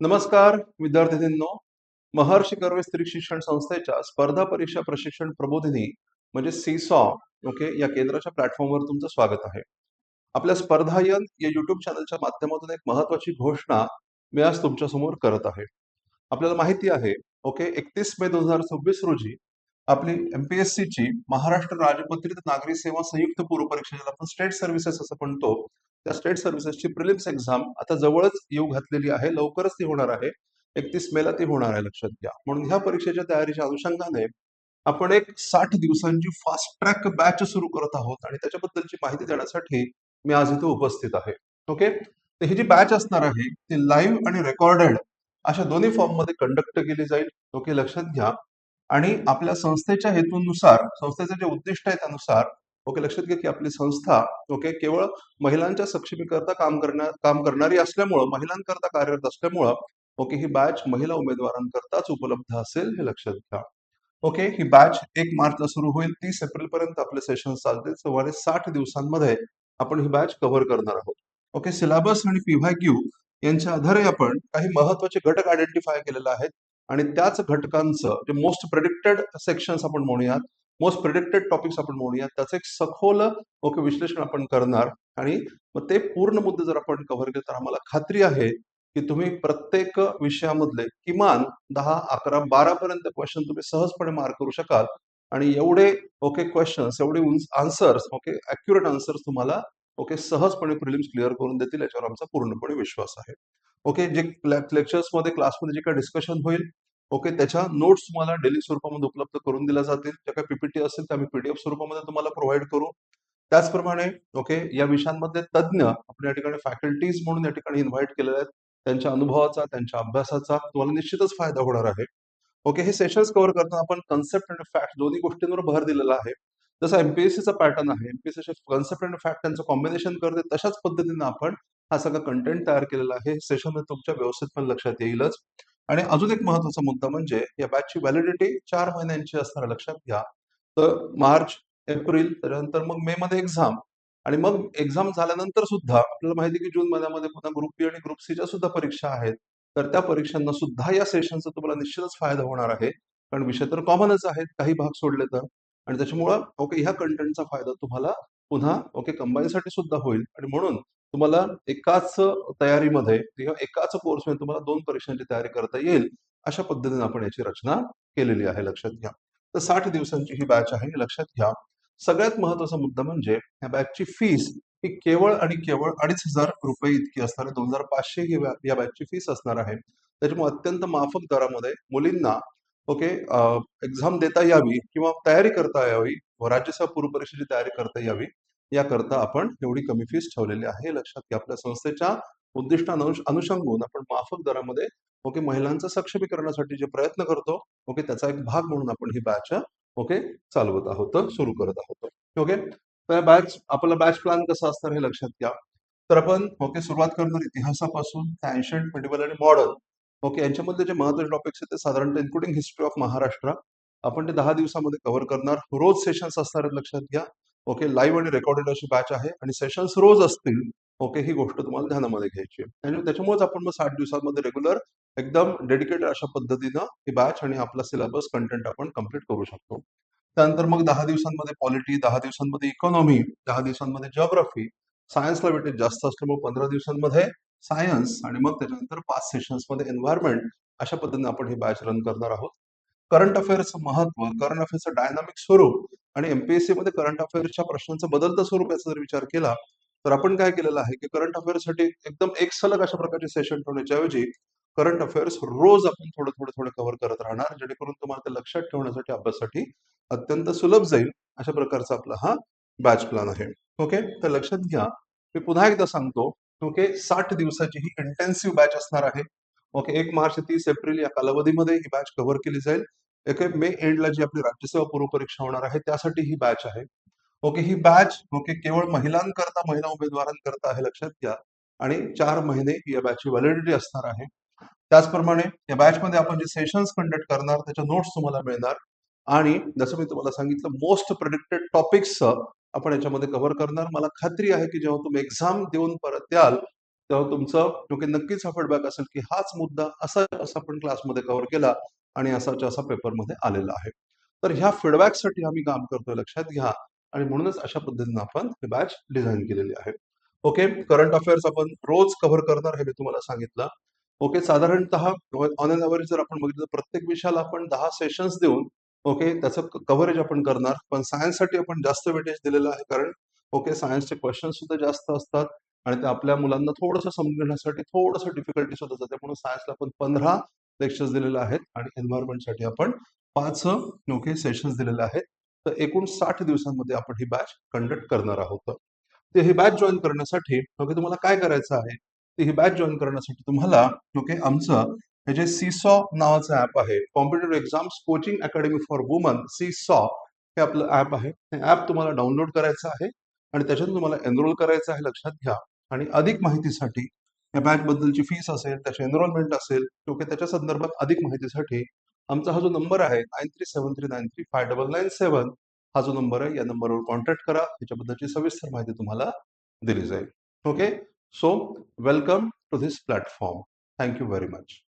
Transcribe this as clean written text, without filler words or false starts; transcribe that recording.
नमस्कार विद्यार्थिनींनो. महर्षी कर्वे स्त्री शिक्षण संस्थेच्या स्पर्धा परीक्षा प्रशिक्षण प्रबोधिनी म्हणजे सीसॉ ओके या केंद्राच्या प्लॅटफॉर्मवर तुमचं स्वागत आहे. आपल्या स्पर्धायन या युट्यूब चॅनलच्या माध्यमातून एक महत्वाची घोषणा मी आज तुमच्या समोर करत आहे. आपल्याला माहिती आहे ओके 31 मे 2026 रोजी आपली एमपीएससीची महाराष्ट्र राजपत्रित नागरी सेवा संयुक्त पूर्व परीक्षा ज्याला आपण स्टेट सर्व्हिसेस असं म्हणतो, त्या स्टेट सर्व्हिसेसची प्रिलिम्स एक्झाम आता जवळच येऊ घातलेली आहे. लवकरच ती होणार आहे. 31 मे ती होणार आहे, लक्षात घ्या. म्हणून ह्या परीक्षेच्या तयारीच्या अनुषंगाने आपण एक 60 दिवसांची फास्ट ट्रॅक बॅच सुरू करत आहोत आणि त्याच्याबद्दलची माहिती देण्यासाठी मी आज इथे उपस्थित आहे. ओके, तर ही जी बॅच असणार आहे ती लाईव्ह आणि रेकॉर्डेड अशा दोन्ही फॉर्ममध्ये कंडक्ट केली जाईल. ओके, लक्षात घ्या. आणि आपल्या संस्थेच्या हेतूनुसार, संस्थेचे जे उद्दिष्ट आहे त्यानुसार ओके, लक्षात घ्या की आपली संस्था ओके केवळ महिलांच्या सक्षमीकरता काम करणारी असल्यामुळं, महिलांकरता कार्यरत असल्यामुळं ओके ही बॅच महिला उमेदवारांकरताच उपलब्ध असेल, हे लक्षात घ्या. ओके, ही बॅच 1 मार्चला सुरू होईल. 30 एप्रिल पर्यंत आपले सेशन चालतील. सुमारे 60 दिवसांमध्ये आपण ही बॅच कव्हर करणार आहोत. ओके, सिलेबस आणि पीव्हायक्यू यांच्या आधारे आपण काही महत्वाचे घटक आयडेंटिफाय केलेले आहेत आणि त्याच घटकांचं जे मोस्ट प्रेडिक्टेड सेक्शन्स आपण म्हणूयात, मोस्ट प्रेडिक्टेड टॉपिक्स आपण म्हणूयात, त्याचं एक सखोल ओके विश्लेषण आपण करणार आणि मग ते पूर्ण मुद्दे जर आपण कव्हर केले तर आम्हाला खात्री आहे की तुम्ही प्रत्येक विषयामधले किमान 10, 11, 12 पर्यंत क्वेश्चन तुम्ही सहजपणे मार्क करू शकाल आणि एवढे ओके क्वेश्चन्स, एवढे आन्सर्स ओके ऍक्युरेट आन्सर्स तुम्हाला ओके सहजपणे प्रिलिम्स क्लिअर करून देतील, याच्यावर आमचा पूर्णपणे विश्वास आहे. ओके, जे लेक्चर्समध्ये क्लासमध्ये जे काही डिस्कशन होईल ओके त्याच्या नोट्स तुम्हाला डेली स्वरूपामध्ये उपलब्ध करून दिल्या जातील. ज्या काही पीपीटी असेल त्या आम्ही पीडीएफ स्वरूपामध्ये तुम्हाला प्रोव्हाइड करू. त्याचप्रमाणे ओके या विषयांमध्ये तज्ज्ञ आपण या ठिकाणी फॅकल्टीज म्हणून या ठिकाणी इन्व्हाइट केलेले आहेत. त्यांच्या अनुभवाचा, त्यांच्या अभ्यासाचा तुम्हाला निश्चितच फायदा होणार आहे. ओके, हे सेशन्स कव्हर करताना आपण कन्सेप्ट आणि फॅक्ट दोन्ही गोष्टींवर भर दिलेला आहे. जसा एमपीएससीचा पॅटर्न आहे, एमपीएससीचे कन्सेप्ट आणि फॅक्ट त्यांचं कॉम्बिनेशन करते तशाच पद्धतीने आपण हा सगळा कंटेंट तयार केलेला आहे. हे सेशन तुमच्या व्यवस्थितपणे लक्षात येईलच. आणि अजून एक महत्वाचा मुद्दा म्हणजे या बॅचची व्हॅलिडिटी 4 महिन्यांची असणार आहे, लक्षात घ्या. तर मार्च, एप्रिल, त्याच्यानंतर मग मे मध्ये एक्झाम आणि मग एक्झाम झाल्यानंतर सुद्धा आपल्याला माहिती आहे की जून महिन्यामध्ये पुन्हा ग्रुप बी आणि ग्रुप सीच्या सुद्धा परीक्षा आहेत. तर त्या परीक्षांना सुद्धा या सेशनचा तुम्हाला निश्चितच फायदा होणार आहे. कारण विषय तर कॉमनच आहेत, काही भाग सोडले तर. आणि त्याच्यामुळं ओके ह्या कंटेंटचा फायदा तुम्हाला पुन्हा ओके कंबाईनसाठी सुद्धा होईल आणि म्हणून तुम्हाला एकाच तयारीमध्ये किंवा एकाच कोर्समध्ये तुम्हाला 2 परीक्षांची तयारी करता येईल, अशा पद्धतीने आपण याची रचना केलेली आहे, लक्षात घ्या. तर 60 दिवसांची ही बॅच आहे, हे लक्षात घ्या. सगळ्यात महत्वाचा मुद्दा म्हणजे या बॅचची फीस ही केवळ आणि केवळ ₹2,500 इतकी असणार आहे. 2,500 ही या बॅचची फीस असणार आहे. त्याच्यामुळे अत्यंत माफक दरामध्ये मुलींना ओके एक्झाम देता यावी किंवा तयारी करता यावी व राज्यसेवा पूर्व परीक्षेची तयारी करता यावी याकरता आपण एवढी कमी फीस ठेवलेली आहे, लक्षात घ्या. आपल्या संस्थेच्या उद्दिष्टांना अनुषंगून आपण माफक दरामध्ये ओके महिलांचं सक्षमीकरणासाठी जे प्रयत्न करतो ओके त्याचा एक भाग म्हणून आपण ही बॅच ओके चालवत आहोत, सुरू करत आहोत. ओके, तर बॅच आपला बॅच प्लॅन कसा असणार हे लक्षात घ्या. तर आपण ओके सुरुवात करणार इतिहासापासून, एन्शंट, मिडिवल आणि मॉडर्न ओके यांच्यामध्ये जे महत्वाचे टॉपिक्स आहेत ते साधारणतः इन्क्लुडिंग हिस्ट्री ऑफ महाराष्ट्र आपण ते 10 दिवसामध्ये कव्हर करणार. रोज सेशन्स असणार आहेत, लक्षात घ्या. ओके, लाईव्ह आणि रेकॉर्डेड अशी बॅच आहे आणि सेशन्स रोज असतील. ओके, ही गोष्ट तुम्हाला ध्यानामध्ये घ्यायची आहे आणि त्याच्यामुळेच आपण मग 60 दिवसांमध्ये रेग्युलर एकदम डेडिकेटेड अशा पद्धतीनं ही बॅच आणि आपला सिलेबस कंटेंट आपण कम्प्लीट करू शकतो. त्यानंतर मग 10 दिवसांमध्ये पॉलिटी, 10 दिवसांमध्ये इकॉनॉमी, 10 दिवसांमध्ये जिओग्राफी, सायन्सला वेटेज जास्त असल्यामुळे 15 दिवसांमध्ये सायन्स आणि मग त्याच्यानंतर 5 सेशन्समध्ये एन्व्हायरमेंट, अशा पद्धतीने आपण ही बॅच रन करणार आहोत. करंट अफेअर्सचं महत्व, करंट अफेअर्सचं डायनामिक स्वरूप आणि एमपीएससी मध्ये करंट अफेअर्सच्या प्रश्नांचं बदलतं स्वरूप याचा जर विचार केला तर आपण काय केलेलं आहे की करंट अफेअर्ससाठी एकदम एक सलग अशा प्रकारचे सेशन ठेवण्याच्या ऐवजी करंट अफेअर्स रोज आपण थोडं थोडं थोडं कव्हर करत राहणार, जेणेकरून तुम्हाला ते लक्षात ठेवण्यासाठी, अभ्यासासाठी अत्यंत सुलभ जाईल. अशा प्रकारचा आपला हा बॅच प्लॅन आहे. ओके, तर लक्षात घ्या, मी पुन्हा एकदा सांगतो. ओके, 60 दिवसाची ही इंटेन्सिव्ह बॅच असणार आहे. ओके, 1 मार्च ते 30 एप्रिल या कालावधीमध्ये ही बॅच कव्हर केली जाईल. ओके, मे एंडला जी आपली राज्यसेवा पूर्व परीक्षा होणार आहे त्यासाठी ही बॅच आहे. ओके, ही बॅच ओके केवळ महिलांकरता, महिला उमेदवारांकरता आहे, लक्षात घ्या. आणि 4 महिने या बॅचची व्हॅलिडिटी असणार आहे. त्याचप्रमाणे या बॅचमध्ये आपण जे सेशन्स कंडक्ट करणार त्याच्या नोट्स तुम्हाला मिळणार आणि जसं मी तुम्हाला सांगितलं मोस्ट प्रेडिक्टेड टॉपिक्स आपण याच्यामध्ये कव्हर करणार. मला खात्री आहे की जेव्हा तुम्ही एक्झाम देऊन परत याल तेव्हा तुमचं ओके नक्कीच हा फीडबॅक असेल की हाच मुद्दा असा असा आपण क्लासमध्ये कव्हर केला आणि असाच्या असा पेपरमध्ये आलेला आहे. तर ह्या फीडबॅकसाठी आम्ही काम करतोय लक्षात घ्या आणि म्हणूनच अशा पद्धतीने आपण हे बॅच डिझाईन केलेली आहे. ओके, करंट अफेअर्स आपण रोज कव्हर करणार हे मी तुम्हाला सांगितलं. ओके, साधारणतः ऑन एन एव्हरेज जर आपण बघितलं तर प्रत्येक विषयाला आपण 10 सेशन्स देऊन ओके त्याचं कव्हरेज आपण करणार. पण सायन्ससाठी आपण जास्त वेटेज दिलेलं आहे कारण ओके सायन्सचे क्वेश्चन सुद्धा जास्त असतात आणि ते आपल्या मुलांना थोडंसं समजून घेण्यासाठी थोडंसं डिफिकल्टी सुद्धा जाते. म्हणून सायन्सला आपण 15 लेक्चर्स दिलेले आहेत आणि एन्व्हायरमेंटसाठी आपण 5 ओके सेशन्स दिलेले आहेत. तर एकूण 60 दिवसांमध्ये आपण ही बॅच कंडक्ट करणार आहोत. ते ही बॅच जॉईन करण्यासाठी ओके तुम्हाला काय करायचं आहे? तर ही बॅच जॉईन करण्यासाठी तुम्हाला ओके आमचं हे जे सीसॉ नावाचं ॲप आहे, competitive exams coaching academy for woman seesaw हे आपलं ॲप आहे. हे ॲप तुम्हाला डाउनलोड करायचं आहे आणि त्याच्यातून तुम्हाला एनरोल करायचं आहे लक्षात घ्या. आणि अधिक माहितीसाठी या बॅचबद्दलची फीस असेल, त्याचे एनरोलमेंट असेल ओके त्याच्या संदर्भात अधिक माहितीसाठी आमचा हा जो नंबर आहे 9373935997 हा जो नंबर आहे या नंबरवर कॉन्टॅक्ट करा. त्याच्याबद्दलची सविस्तर माहिती तुम्हाला दिली जाईल. Okay, so welcome to this platform. Thank you very much.